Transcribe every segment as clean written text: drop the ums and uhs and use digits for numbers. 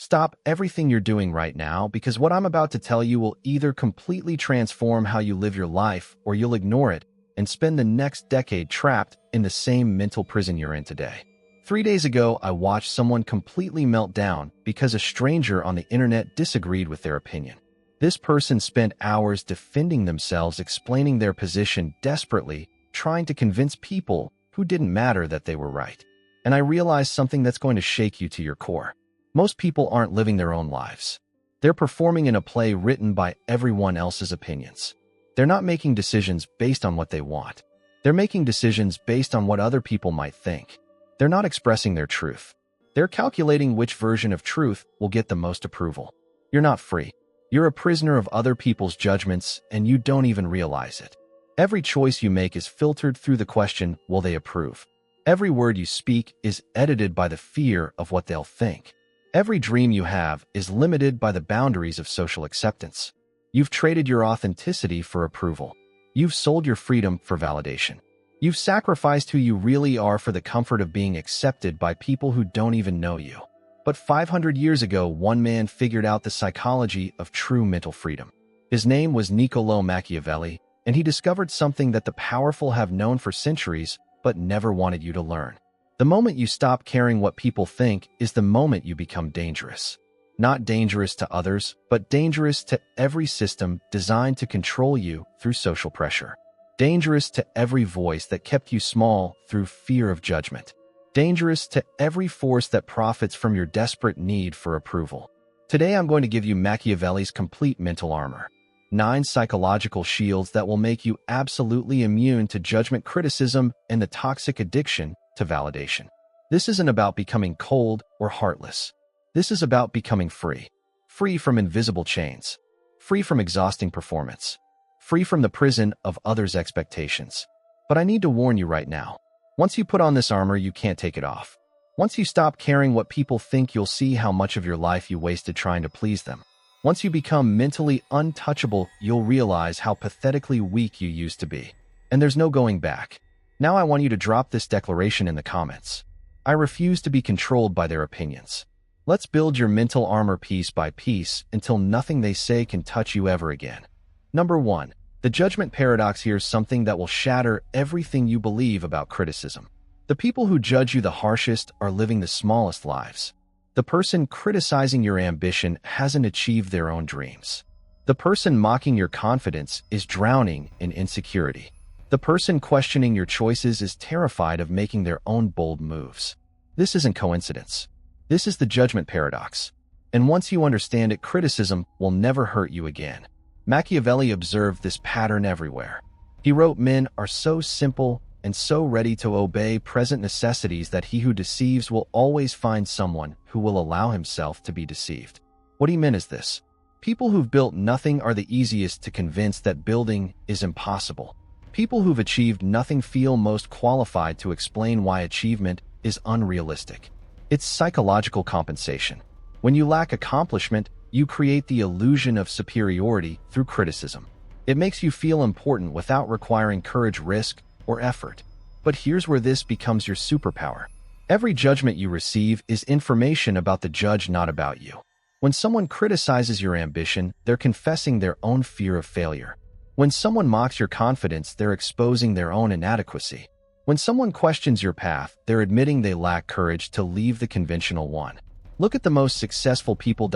Stop everything you're doing right now, because what I'm about to tell you will either completely transform how you live your life or you'll ignore it and spend the next decade trapped in the same mental prison you're in today. 3 days ago, I watched someone completely melt down because a stranger on the internet disagreed with their opinion. This person spent hours defending themselves, explaining their position desperately, trying to convince people who didn't matter that they were right. And I realized something that's going to shake you to your core. Most people aren't living their own lives. They're performing in a play written by everyone else's opinions. They're not making decisions based on what they want. They're making decisions based on what other people might think. They're not expressing their truth. They're calculating which version of truth will get the most approval. You're not free. You're a prisoner of other people's judgments, and you don't even realize it. Every choice you make is filtered through the question, will they approve? Every word you speak is edited by the fear of what they'll think. Every dream you have is limited by the boundaries of social acceptance. You've traded your authenticity for approval. You've sold your freedom for validation. You've sacrificed who you really are for the comfort of being accepted by people who don't even know you. But 500 years ago, one man figured out the psychology of true mental freedom. His name was Niccolò Machiavelli, and he discovered something that the powerful have known for centuries but never wanted you to learn. The moment you stop caring what people think is the moment you become dangerous. Not dangerous to others, but dangerous to every system designed to control you through social pressure. Dangerous to every voice that kept you small through fear of judgment. Dangerous to every force that profits from your desperate need for approval. Today I'm going to give you Machiavelli's complete mental armor. 9 psychological shields that will make you absolutely immune to judgment, criticism, and the toxic addiction to validation. This isn't about becoming cold or heartless. This is about becoming free. Free from invisible chains. Free from exhausting performance. Free from the prison of others' expectations. But I need to warn you right now. Once you put on this armor, you can't take it off. Once you stop caring what people think, you'll see how much of your life you wasted trying to please them. Once you become mentally untouchable, you'll realize how pathetically weak you used to be. And there's no going back. Now I want you to drop this declaration in the comments. I refuse to be controlled by their opinions. Let's build your mental armor piece by piece until nothing they say can touch you ever again. Number 1. The judgment paradox. Here's something that will shatter everything you believe about criticism. The people who judge you the harshest are living the smallest lives. The person criticizing your ambition hasn't achieved their own dreams. The person mocking your confidence is drowning in insecurity. The person questioning your choices is terrified of making their own bold moves. This isn't coincidence. This is the judgment paradox. And once you understand it, criticism will never hurt you again. Machiavelli observed this pattern everywhere. He wrote, men are so simple and so ready to obey present necessities that he who deceives will always find someone who will allow himself to be deceived. What he meant is this. People who've built nothing are the easiest to convince that building is impossible. People who've achieved nothing feel most qualified to explain why achievement is unrealistic. It's psychological compensation. When you lack accomplishment, you create the illusion of superiority through criticism. It makes you feel important without requiring courage, risk, or effort. But here's where this becomes your superpower. Every judgment you receive is information about the judge, not about you. When someone criticizes your ambition, they're confessing their own fear of failure. When someone mocks your confidence, they're exposing their own inadequacy. When someone questions your path, they're admitting they lack courage to leave the conventional one. Look at the most successful people.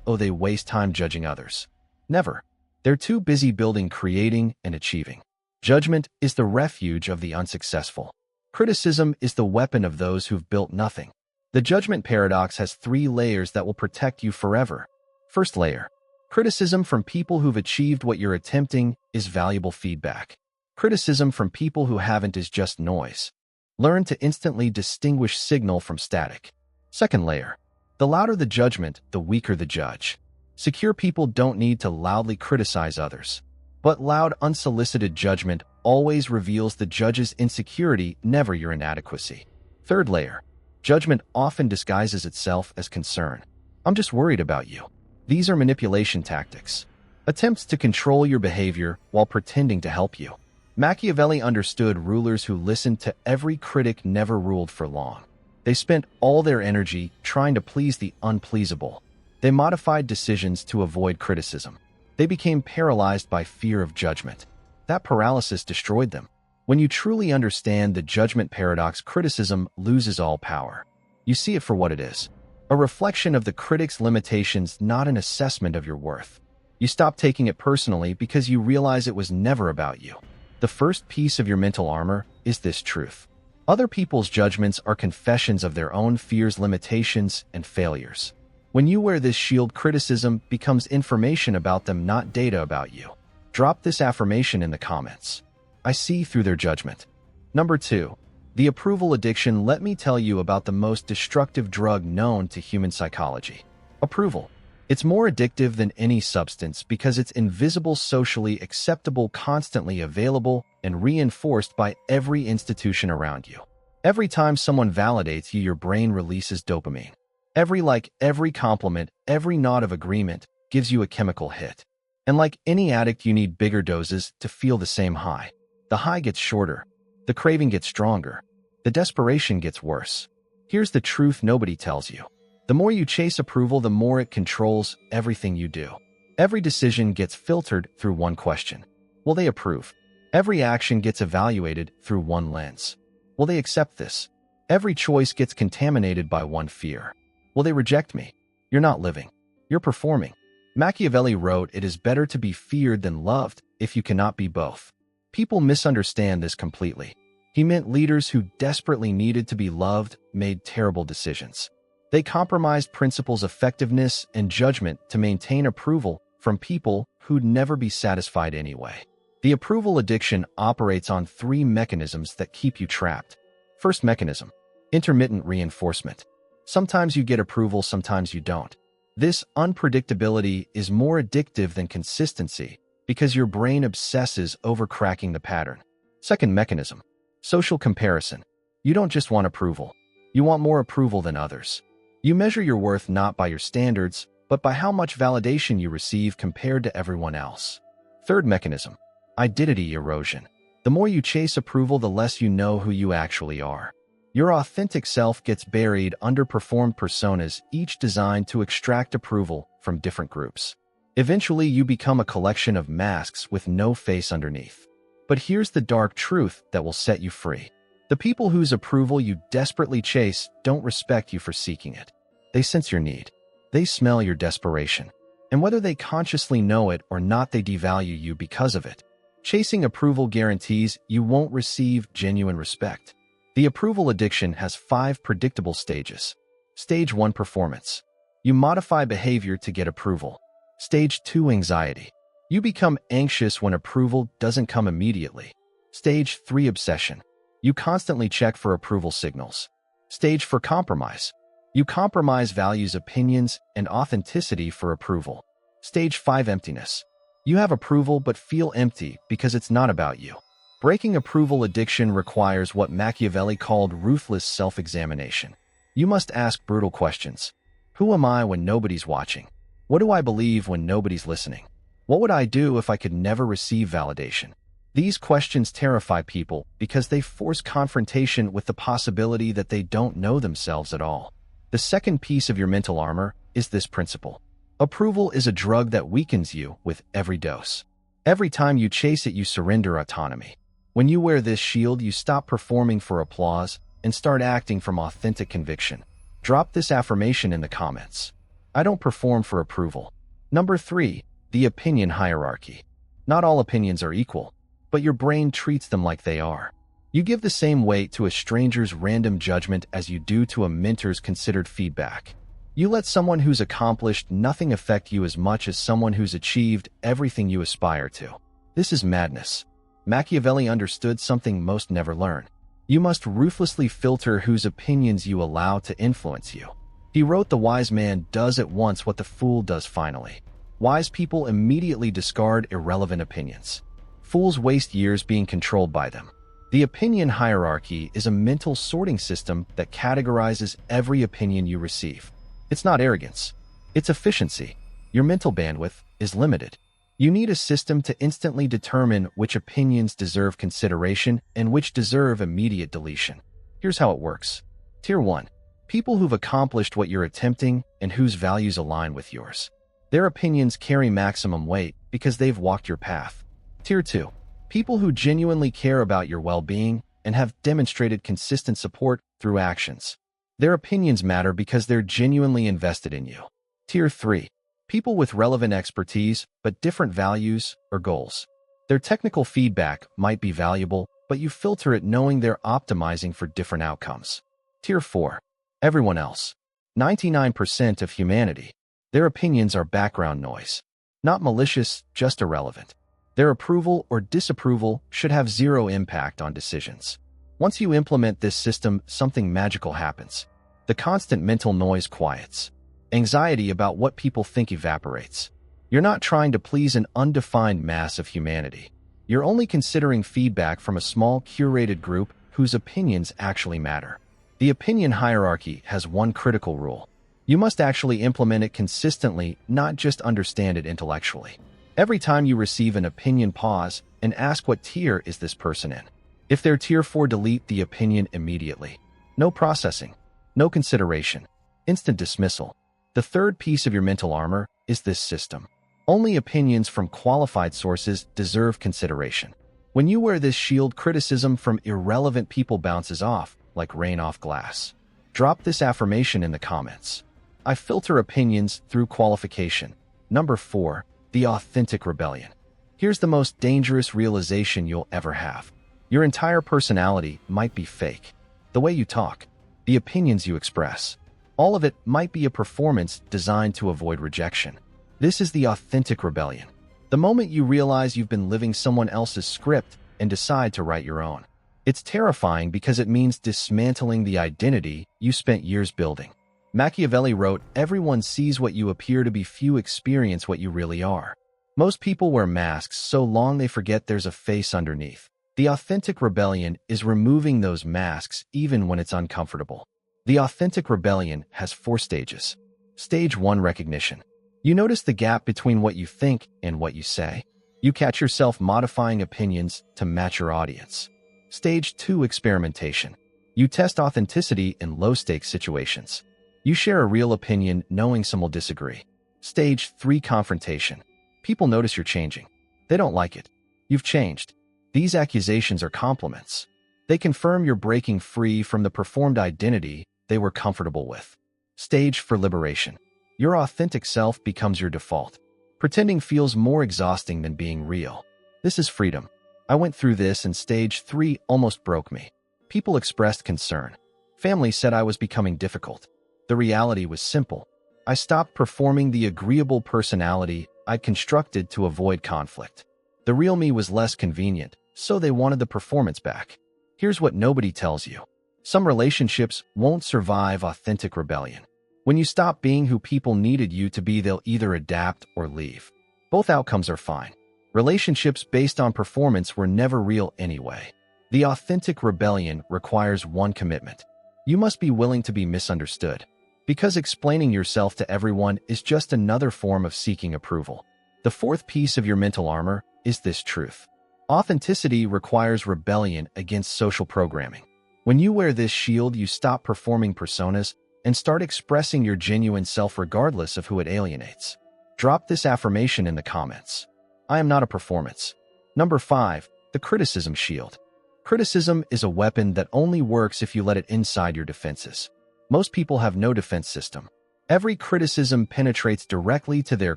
Oh, they waste time judging others. Never. They're too busy building, creating, and achieving. Judgment is the refuge of the unsuccessful. Criticism is the weapon of those who've built nothing. The judgment paradox has 3 layers that will protect you forever. First layer. Criticism from people who've achieved what you're attempting is valuable feedback. Criticism from people who haven't is just noise. Learn to instantly distinguish signal from static. Second layer. The louder the judgment, the weaker the judge. Secure people don't need to loudly criticize others. But loud, unsolicited judgment always reveals the judge's insecurity, never your inadequacy. Third layer. Judgment often disguises itself as concern. I'm just worried about you. These are manipulation tactics. Attempts to control your behavior while pretending to help you. Machiavelli understood rulers who listened to every critic never ruled for long. They spent all their energy trying to please the unpleasable. They modified decisions to avoid criticism. They became paralyzed by fear of judgment. That paralysis destroyed them. When you truly understand the judgment paradox, criticism loses all power. You see it for what it is, a reflection of the critic's limitations, not an assessment of your worth. You stop taking it personally because you realize it was never about you. The first piece of your mental armor is this truth. Other people's judgments are confessions of their own fears, limitations, and failures. When you wear this shield, criticism becomes information about them, not data about you. Drop this affirmation in the comments. I see through their judgment. Number 2. The approval addiction. Let me tell you about the most destructive drug known to human psychology. Approval. It's more addictive than any substance because it's invisible, socially acceptable, constantly available, and reinforced by every institution around you. Every time someone validates you, your brain releases dopamine. Every like, every compliment, every nod of agreement gives you a chemical hit. And like any addict, you need bigger doses to feel the same high. The high gets shorter. The craving gets stronger. The desperation gets worse. Here's the truth nobody tells you. The more you chase approval, the more it controls everything you do. Every decision gets filtered through one question. Will they approve? Every action gets evaluated through one lens. Will they accept this? Every choice gets contaminated by one fear. Will they reject me? You're not living. You're performing. Machiavelli wrote, "It is better to be feared than loved if you cannot be both." People misunderstand this completely. He meant leaders who desperately needed to be loved made terrible decisions. They compromised principles, effectiveness, and judgment to maintain approval from people who'd never be satisfied anyway. The approval addiction operates on 3 mechanisms that keep you trapped. First mechanism: intermittent reinforcement. Sometimes you get approval, sometimes you don't. This unpredictability is more addictive than consistency because your brain obsesses over cracking the pattern. Second mechanism: social comparison. You don't just want approval. You want more approval than others. You measure your worth not by your standards, but by how much validation you receive compared to everyone else. Third mechanism: identity erosion. The more you chase approval, the less you know who you actually are. Your authentic self gets buried under performed personas, each designed to extract approval from different groups. Eventually, you become a collection of masks with no face underneath. But here's the dark truth that will set you free. The people whose approval you desperately chase don't respect you for seeking it. They sense your need. They smell your desperation. And whether they consciously know it or not, they devalue you because of it. Chasing approval guarantees you won't receive genuine respect. The approval addiction has 5 predictable stages. Stage 1: performance. You modify behavior to get approval. Stage 2: anxiety. You become anxious when approval doesn't come immediately. Stage 3: obsession. You constantly check for approval signals. Stage 4: compromise. You compromise values, opinions, and authenticity for approval. Stage 5: emptiness. You have approval but feel empty because it's not about you. Breaking approval addiction requires what Machiavelli called ruthless self-examination. You must ask brutal questions. Who am I when nobody's watching? What do I believe when nobody's listening? What would I do if I could never receive validation? These questions terrify people because they force confrontation with the possibility that they don't know themselves at all. The second piece of your mental armor is this principle. Approval is a drug that weakens you with every dose. Every time you chase it, you surrender autonomy. When you wear this shield, you stop performing for applause and start acting from authentic conviction. Drop this affirmation in the comments. I don't perform for approval. Number 3, the opinion hierarchy. Not all opinions are equal, but your brain treats them like they are. You give the same weight to a stranger's random judgment as you do to a mentor's considered feedback. You let someone who's accomplished nothing affect you as much as someone who's achieved everything you aspire to. This is madness. Machiavelli understood something most never learn. You must ruthlessly filter whose opinions you allow to influence you. He wrote, "The wise man does at once what the fool does finally." Wise people immediately discard irrelevant opinions. Fools waste years being controlled by them. The opinion hierarchy is a mental sorting system that categorizes every opinion you receive. It's not arrogance. It's efficiency. Your mental bandwidth is limited. You need a system to instantly determine which opinions deserve consideration and which deserve immediate deletion. Here's how it works. Tier 1. People who've accomplished what you're attempting and whose values align with yours. Their opinions carry maximum weight because they've walked your path. Tier 2. People who genuinely care about your well-being and have demonstrated consistent support through actions. Their opinions matter because they're genuinely invested in you. Tier 3. People with relevant expertise but different values or goals. Their technical feedback might be valuable, but you filter it knowing they're optimizing for different outcomes. Tier 4. Everyone else. 99% of humanity. Their opinions are background noise. Not malicious, just irrelevant. Their approval or disapproval should have zero impact on decisions. Once you implement this system, something magical happens. The constant mental noise quiets. Anxiety about what people think evaporates. You're not trying to please an undefined mass of humanity. You're only considering feedback from a small, curated group whose opinions actually matter. The opinion hierarchy has one critical rule. You must actually implement it consistently, not just understand it intellectually. Every time you receive an opinion, pause and ask, what tier is this person in? If they're tier 4, delete the opinion immediately. No processing, no consideration, instant dismissal. The third piece of your mental armor is this system. Only opinions from qualified sources deserve consideration. When you wear this shield, criticism from irrelevant people bounces off like rain off glass. Drop this affirmation in the comments. I filter opinions through qualification. Number 4. The authentic rebellion. Here's the most dangerous realization you'll ever have. Your entire personality might be fake. The way you talk, the opinions you express, all of it might be a performance designed to avoid rejection. This is the authentic rebellion. The moment you realize you've been living someone else's script and decide to write your own. It's terrifying because it means dismantling the identity you spent years building. Machiavelli wrote, "Everyone sees what you appear to be, few experience what you really are." Most people wear masks so long they forget there's a face underneath. The authentic rebellion is removing those masks even when it's uncomfortable. The authentic rebellion has 4 stages. Stage 1, recognition. You notice the gap between what you think and what you say. You catch yourself modifying opinions to match your audience. Stage 2, experimentation. You test authenticity in low-stakes situations. You share a real opinion knowing some will disagree. Stage 3, confrontation. People notice you're changing. They don't like it. You've changed. These accusations are compliments. They confirm you're breaking free from the performed identity they were comfortable with. Stage 4, liberation. Your authentic self becomes your default. Pretending feels more exhausting than being real. This is freedom. I went through this, and stage 3 almost broke me. People expressed concern. Family said I was becoming difficult. The reality was simple. I stopped performing the agreeable personality I'd constructed to avoid conflict. The real me was less convenient, so they wanted the performance back. Here's what nobody tells you. Some relationships won't survive authentic rebellion. When you stop being who people needed you to be, they'll either adapt or leave. Both outcomes are fine. Relationships based on performance were never real anyway. The authentic rebellion requires one commitment. You must be willing to be misunderstood. Because explaining yourself to everyone is just another form of seeking approval. The 4th piece of your mental armor is this truth. Authenticity requires rebellion against social programming. When you wear this shield, you stop performing personas and start expressing your genuine self regardless of who it alienates. Drop this affirmation in the comments. I am not a performance. Number 5, the criticism shield. Criticism is a weapon that only works if you let it inside your defenses. Most people have no defense system. Every criticism penetrates directly to their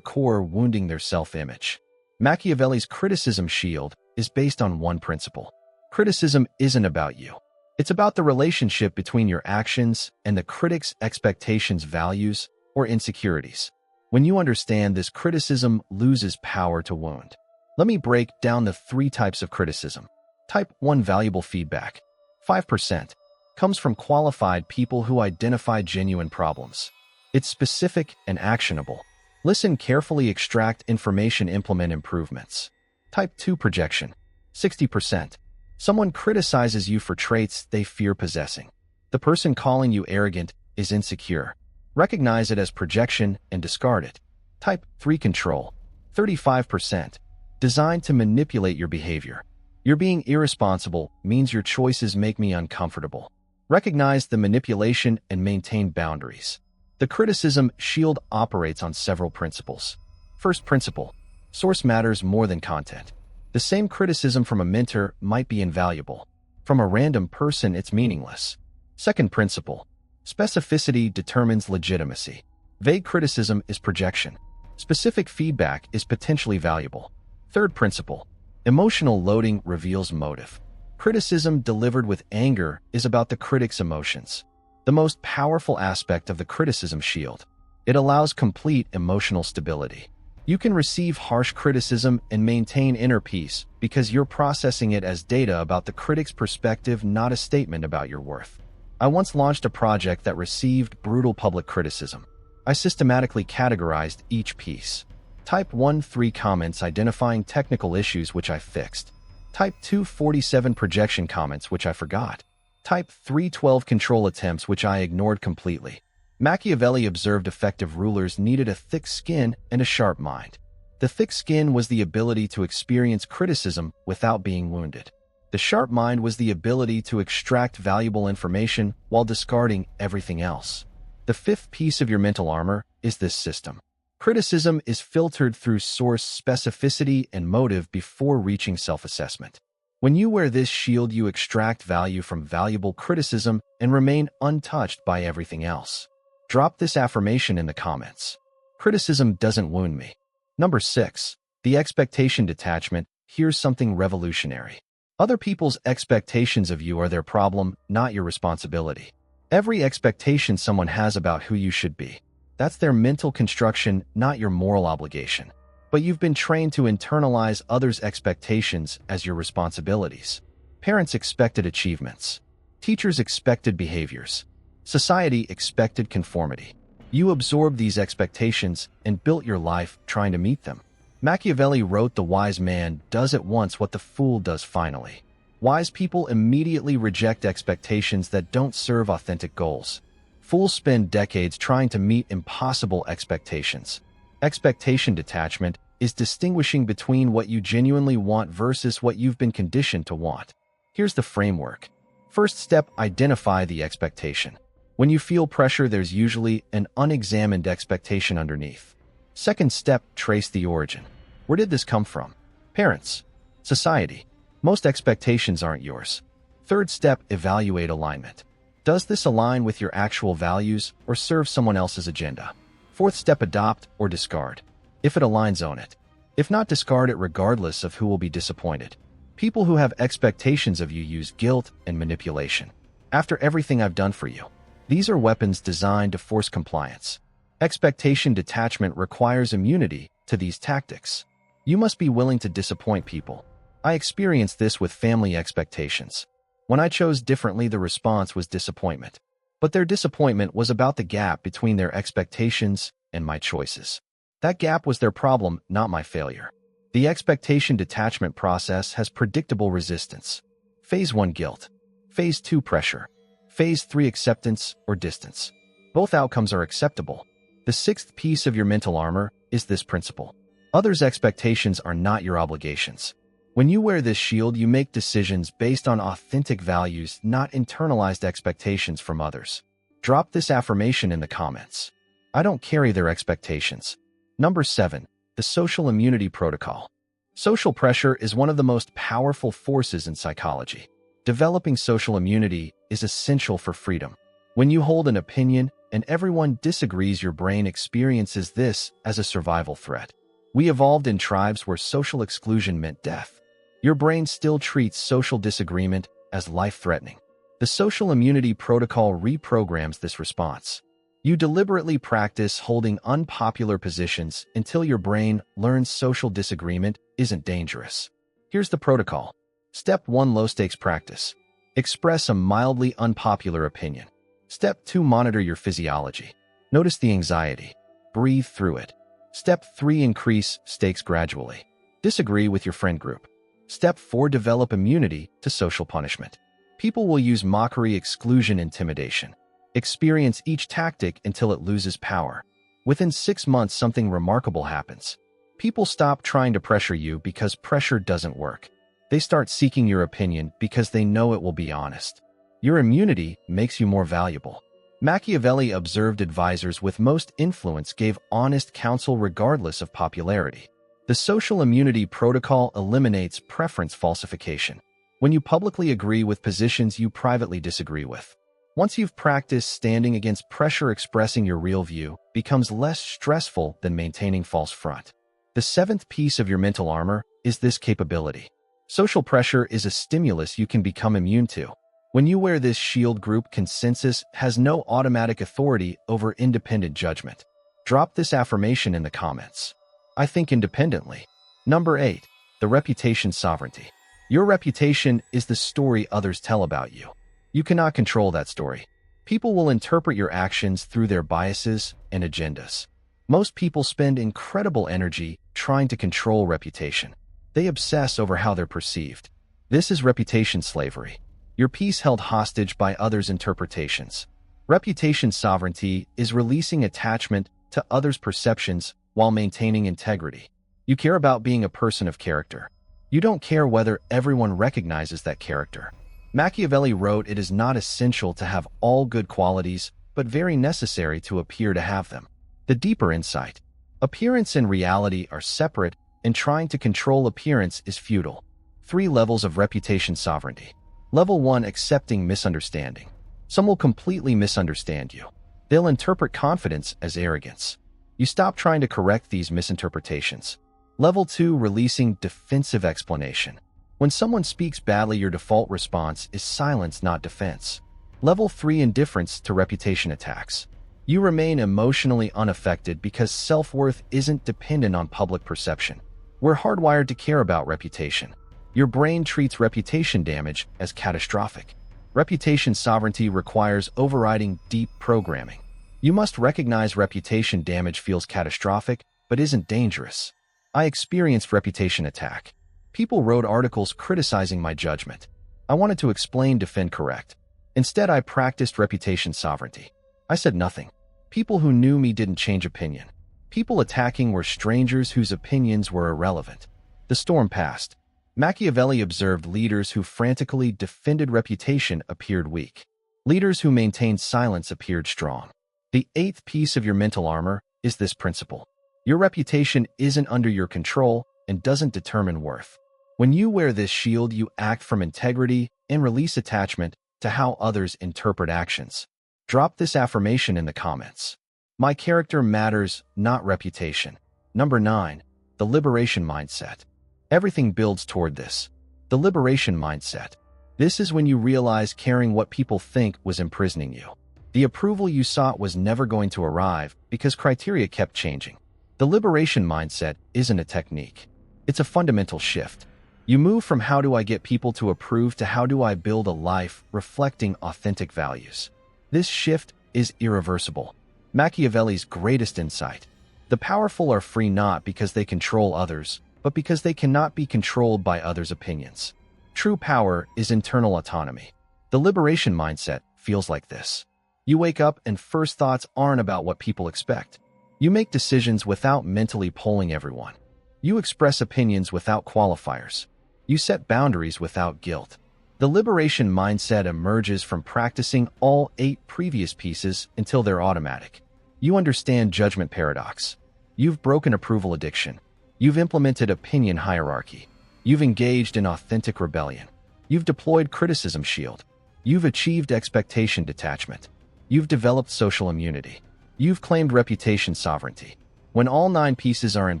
core, wounding their self-image. Machiavelli's criticism shield is based on one principle. Criticism isn't about you. It's about the relationship between your actions and the critic's expectations, values, or insecurities. When you understand this, criticism loses power to wound. Let me break down the 3 types of criticism. Type 1, valuable feedback. 5% comes from qualified people who identify genuine problems. It's specific and actionable. Listen carefully, extract information, implement improvements. Type 2, projection. 60%. Someone criticizes you for traits they fear possessing. The person calling you arrogant is insecure. Recognize it as projection and discard it. Type 3, control. 35%. Designed to manipulate your behavior. You're being irresponsible means your choices make me uncomfortable. Recognize the manipulation and maintain boundaries. The criticism shield operates on several principles. First principle: source matters more than content. The same criticism from a mentor might be invaluable. From a random person, it's meaningless. Second principle: specificity determines legitimacy. Vague criticism is projection. Specific feedback is potentially valuable. Third principle: emotional loading reveals motive. Criticism delivered with anger is about the critic's emotions. The most powerful aspect of the criticism shield. It allows complete emotional stability. You can receive harsh criticism and maintain inner peace because you're processing it as data about the critic's perspective, not a statement about your worth. I once launched a project that received brutal public criticism. I systematically categorized each piece. Type 1, 3 comments identifying technical issues which I fixed. Type 2, 47 projection comments which I forgot. Type 3, 12 control attempts which I ignored completely. Machiavelli observed effective rulers needed a thick skin and a sharp mind. The thick skin was the ability to experience criticism without being wounded. The sharp mind was the ability to extract valuable information while discarding everything else. The fifth piece of your mental armor is this system. Criticism is filtered through source, specificity, and motive before reaching self-assessment. When you wear this shield, you extract value from valuable criticism and remain untouched by everything else. Drop this affirmation in the comments. Criticism doesn't wound me. Number 6. The expectation detachment. Here's something revolutionary. Other people's expectations of you are their problem, not your responsibility. Every expectation someone has about who you should be, that's their mental construction, not your moral obligation. But you've been trained to internalize others' expectations as your responsibilities. Parents expected achievements. Teachers expected behaviors. Society expected conformity. You absorbed these expectations and built your life trying to meet them. Machiavelli wrote, "The wise man does at once what the fool does finally." Wise people immediately reject expectations that don't serve authentic goals. Fools spend decades trying to meet impossible expectations. Expectation detachment is distinguishing between what you genuinely want versus what you've been conditioned to want. Here's the framework. First step: identify the expectation. When you feel pressure, there's usually an unexamined expectation underneath. Second step: trace the origin. Where did this come from? Parents? Society? Most expectations aren't yours. Third step: evaluate alignment. Does this align with your actual values or serve someone else's agenda? Fourth step: adopt or discard. If it aligns, own it. If not, discard it regardless of who will be disappointed. People who have expectations of you use guilt and manipulation. After everything I've done for you. These are weapons designed to force compliance. Expectation detachment requires immunity to these tactics. You must be willing to disappoint people. I experienced this with family expectations. When I chose differently, the response was disappointment. But their disappointment was about the gap between their expectations and my choices. That gap was their problem, not my failure. The expectation detachment process has predictable resistance. Phase 1: guilt. Phase 2: pressure. Phase 3: acceptance or distance. Both outcomes are acceptable. The sixth piece of your mental armor is this principle. Others' expectations are not your obligations. When you wear this shield, you make decisions based on authentic values, not internalized expectations from others. Drop this affirmation in the comments. I don't carry their expectations. Number 7. The social immunity protocol. Social pressure is one of the most powerful forces in psychology. Developing social immunity is essential for freedom. When you hold an opinion and everyone disagrees, your brain experiences this as a survival threat. We evolved in tribes where social exclusion meant death. Your brain still treats social disagreement as life-threatening. The social immunity protocol reprograms this response. You deliberately practice holding unpopular positions until your brain learns social disagreement isn't dangerous. Here's the protocol. Step 1: low-stakes practice. Express a mildly unpopular opinion. Step 2: monitor your physiology. Notice the anxiety. Breathe through it. Step 3: increase stakes gradually. Disagree with your friend group. Step 4: develop immunity to social punishment. People will use mockery, exclusion, intimidation. Experience each tactic until it loses power. Within 6 months, something remarkable happens. People stop trying to pressure you because pressure doesn't work. They start seeking your opinion because they know it will be honest. Your immunity makes you more valuable. Machiavelli observed advisors with most influence gave honest counsel regardless of popularity. The social immunity protocol eliminates preference falsification. When you publicly agree with positions you privately disagree with. Once you've practiced standing against pressure, expressing your real view becomes less stressful than maintaining false front. The seventh piece of your mental armor is this capability. Social pressure is a stimulus you can become immune to. When you wear this shield, group consensus has no automatic authority over independent judgment. Drop this affirmation in the comments. I think independently. Number 8. The reputation sovereignty. Your reputation is the story others tell about you. You cannot control that story. People will interpret your actions through their biases and agendas. Most people spend incredible energy trying to control reputation. They obsess over how they're perceived. This is reputation slavery. Your peace held hostage by others' interpretations. Reputation sovereignty is releasing attachment to others' perceptions while maintaining integrity. You care about being a person of character. You don't care whether everyone recognizes that character. Machiavelli wrote, "It is not essential to have all good qualities, but very necessary to appear to have them." The deeper insight. Appearance and reality are separate, and trying to control appearance is futile. 3 levels of reputation sovereignty. Level 1. Accepting misunderstanding. Some will completely misunderstand you. They'll interpret confidence as arrogance. You stop trying to correct these misinterpretations. Level 2. Releasing defensive explanation. When someone speaks badly, your default response is silence, not defense. Level 3. Indifference to reputation attacks. You remain emotionally unaffected because self-worth isn't dependent on public perception. We're hardwired to care about reputation. Your brain treats reputation damage as catastrophic. Reputation sovereignty requires overriding deep programming. You must recognize reputation damage feels catastrophic, but isn't dangerous. I experienced reputation attack. People wrote articles criticizing my judgment. I wanted to explain, defend, correct. Instead, I practiced reputation sovereignty. I said nothing. People who knew me didn't change opinion. People attacking were strangers whose opinions were irrelevant. The storm passed. Machiavelli observed leaders who frantically defended reputation appeared weak. Leaders who maintained silence appeared strong. The 8th piece of your mental armor is this principle. Your reputation isn't under your control and doesn't determine worth. When you wear this shield, you act from integrity and release attachment to how others interpret actions. Drop this affirmation in the comments. My character matters, not reputation. Number 9. The liberation mindset. Everything builds toward this. The liberation mindset. This is when you realize caring what people think was imprisoning you. The approval you sought was never going to arrive because criteria kept changing. The liberation mindset isn't a technique. It's a fundamental shift. You move from how do I get people to approve to how do I build a life reflecting authentic values. This shift is irreversible. Machiavelli's greatest insight. The powerful are free not because they control others, but because they cannot be controlled by others' opinions. True power is internal autonomy. The liberation mindset feels like this. You wake up and first thoughts aren't about what people expect. You make decisions without mentally polling everyone. You express opinions without qualifiers. You set boundaries without guilt. The liberation mindset emerges from practicing all 8 previous pieces until they're automatic. You understand judgment paradox. You've broken approval addiction. You've implemented opinion hierarchy. You've engaged in authentic rebellion. You've deployed criticism shield. You've achieved expectation detachment. You've developed social immunity. You've claimed reputation sovereignty. When all 9 pieces are in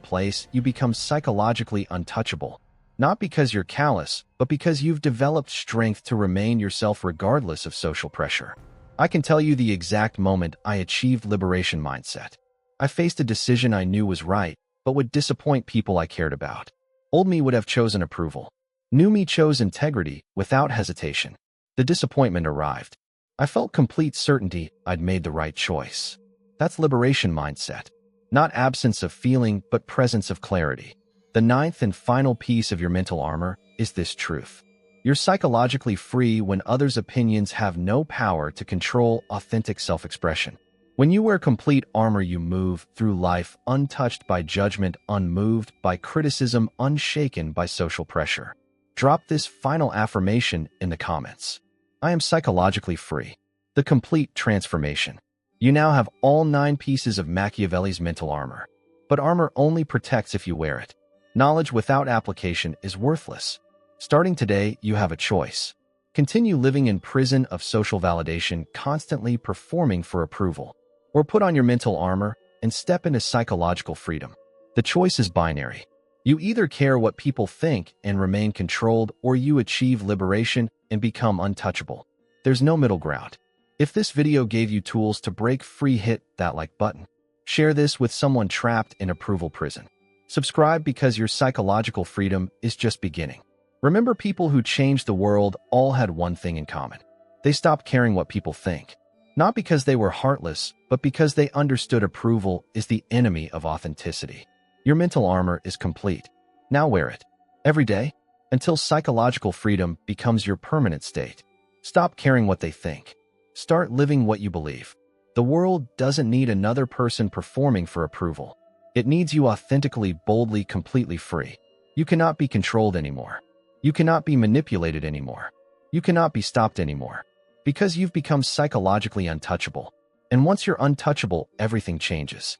place, you become psychologically untouchable. Not because you're callous, but because you've developed strength to remain yourself regardless of social pressure. I can tell you the exact moment I achieved liberation mindset. I faced a decision I knew was right, but would disappoint people I cared about. Old me would have chosen approval. New me chose integrity without hesitation. The disappointment arrived. I felt complete certainty I'd made the right choice. That's liberation mindset. Not absence of feeling, but presence of clarity. The 9th and final piece of your mental armor is this truth. You're psychologically free when others' opinions have no power to control authentic self-expression. When you wear complete armor, you move through life untouched by judgment, unmoved by criticism, unshaken by social pressure. Drop this final affirmation in the comments. I am psychologically free. The complete transformation. You now have all 9 pieces of Machiavelli's mental armor. But armor only protects if you wear it. Knowledge without application is worthless. Starting today, you have a choice. Continue living in prison of social validation, constantly performing for approval, or put on your mental armor and step into psychological freedom. The choice is binary. You either care what people think and remain controlled, or you achieve liberation and become untouchable. There's no middle ground. If this video gave you tools to break free, hit that like button. Share this with someone trapped in approval prison. Subscribe because your psychological freedom is just beginning. Remember, people who changed the world all had one thing in common. They stopped caring what people think. Not because they were heartless, but because they understood approval is the enemy of authenticity. Your mental armor is complete. Now wear it. Every day, until psychological freedom becomes your permanent state. Stop caring what they think. Start living what you believe. The world doesn't need another person performing for approval. It needs you authentically, boldly, completely free. You cannot be controlled anymore. You cannot be manipulated anymore. You cannot be stopped anymore. Because you've become psychologically untouchable. And once you're untouchable, everything changes.